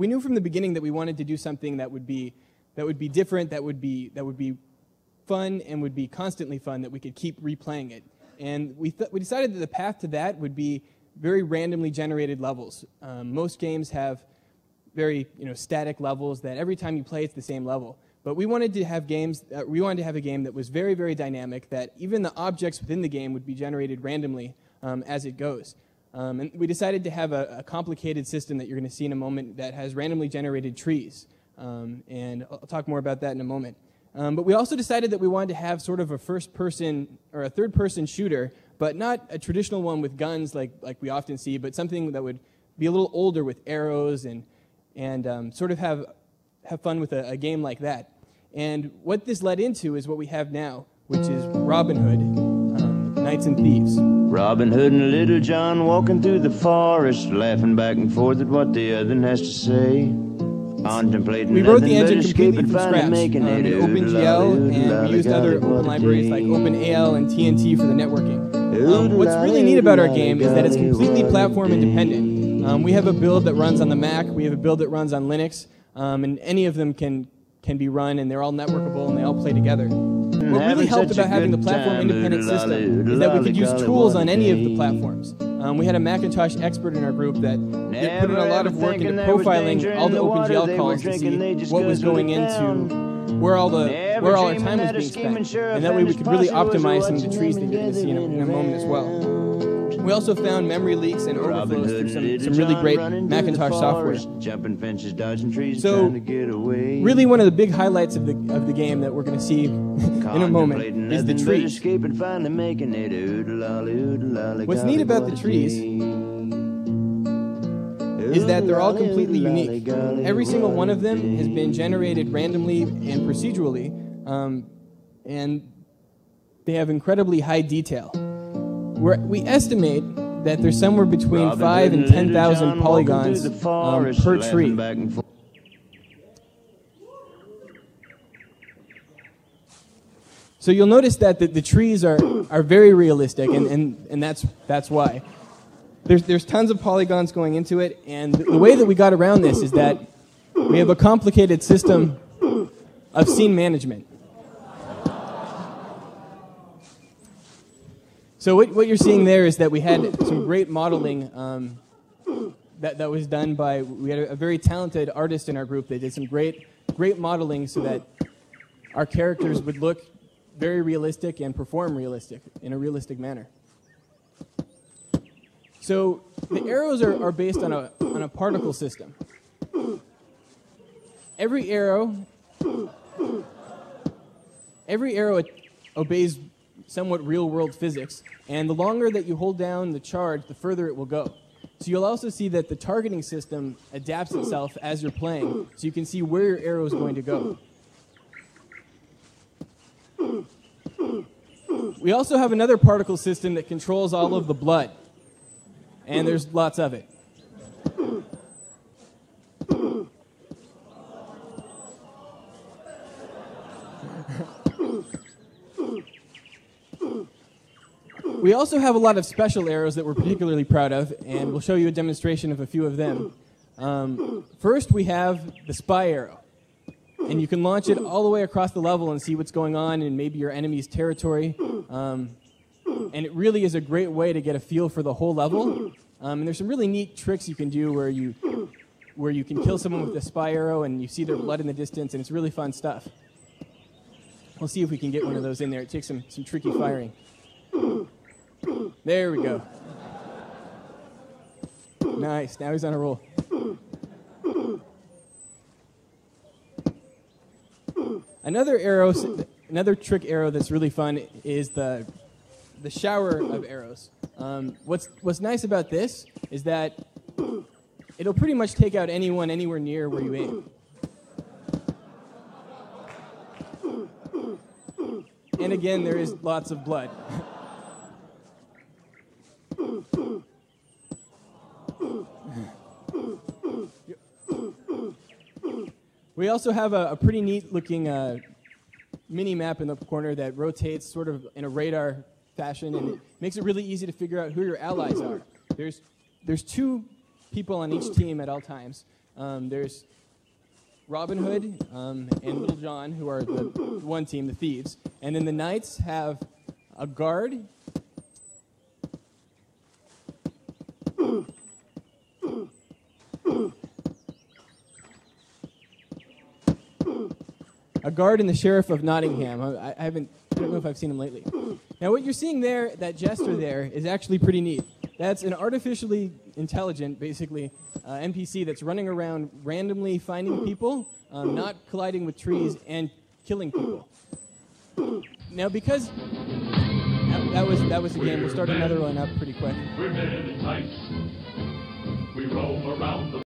we knew from the beginning that we wanted to do something that would be different, that would be fun, and would be constantly fun, that we could keep replaying it. And we decided that the path to that would be very randomly generated levels. Most games have very static levels that every time you play it's the same level. But we wanted to have a game that was very, very dynamic, that even the objects within the game would be generated randomly as it goes. And we decided to have a complicated system that you're going to see in a moment that has randomly generated trees. And I'll talk more about that in a moment. But we also decided that we wanted to have sort of a first-person or a third-person shooter, but not a traditional one with guns like we often see, but something that would be a little older with arrows and sort of have fun with a game like that. And what this led into is what we have now, which is Robin Hood, Knights and Thieves. Robin Hood and Little John walking through the forest, laughing back and forth at what the other has to say. Contemplating we wrote the engine completely from scratch in OpenGL, and we used other open libraries like OpenAL and TNT for the networking. What's really neat about our game is that it's completely platform independent. We have a build that runs on the Mac, we have a build that runs on Linux, and any of them can be run, and they're all networkable, and they all play together. What really helped about having the platform-independent system is that we could use tools on any of the platforms. We had a Macintosh expert in our group that put in a lot of work into profiling all the OpenGL calls to see what was going into where all our time was being spent, and that way we could really optimize some of the trees that you're going to see in a moment as well. We also found memory leaks and overflows through some really great Macintosh software. So, really one of the big highlights of the game that we're going to see in a moment is the trees. What's neat about the trees is that they're all completely unique. Every single one of them has been generated randomly and procedurally, and they have incredibly high detail. We estimate that there's somewhere between 5,000 and 10,000 polygons per tree. So you'll notice that the trees are very realistic, and that's why. There's tons of polygons going into it, and the way that we got around this is that we have a complicated system of scene management. So what you're seeing there is that we had some great modeling that was done by, we had a very talented artist in our group that did some great modeling so that our characters would look very realistic and perform in a realistic manner. So the arrows are based on a particle system. Every arrow obeys somewhat real-world physics, and the longer that you hold down the charge, the further it will go. So you'll also see that the targeting system adapts itself as you're playing, so you can see where your arrow is going to go. We also have another particle system that controls all of the blood, and there's lots of it. We also have a lot of special arrows that we're particularly proud of, and we'll show you a demonstration of a few of them. First, we have the spy arrow, and you can launch it all the way across the level and see what's going on in maybe your enemy's territory. And it really is a great way to get a feel for the whole level. And there's some really neat tricks you can do where you can kill someone with a spy arrow and you see their blood in the distance, and it's really fun stuff. We'll see if we can get one of those in there. It takes some tricky firing. There we go. Nice. Now he's on a roll. Another trick arrow that's really fun is the shower of arrows. What's nice about this is that it'll pretty much take out anyone anywhere near where you aim. And again, there is lots of blood. We also have a pretty neat looking mini map in the corner that rotates sort of in a radar fashion, and it makes it really easy to figure out who your allies are. There's 2 people on each team at all times, There's Robin Hood and Little John, who are the one team, the Thieves. And then the Knights have a guard. A guard and the Sheriff of Nottingham. I don't know if I've seen him lately. Now, what you're seeing there, that jester there, is actually pretty neat. That's an artificially intelligent, basically, NPC that's running around randomly finding people, not colliding with trees, and killing people. Now, because that was the game, we'll start another one up pretty quick. We're men in tights. We roam around the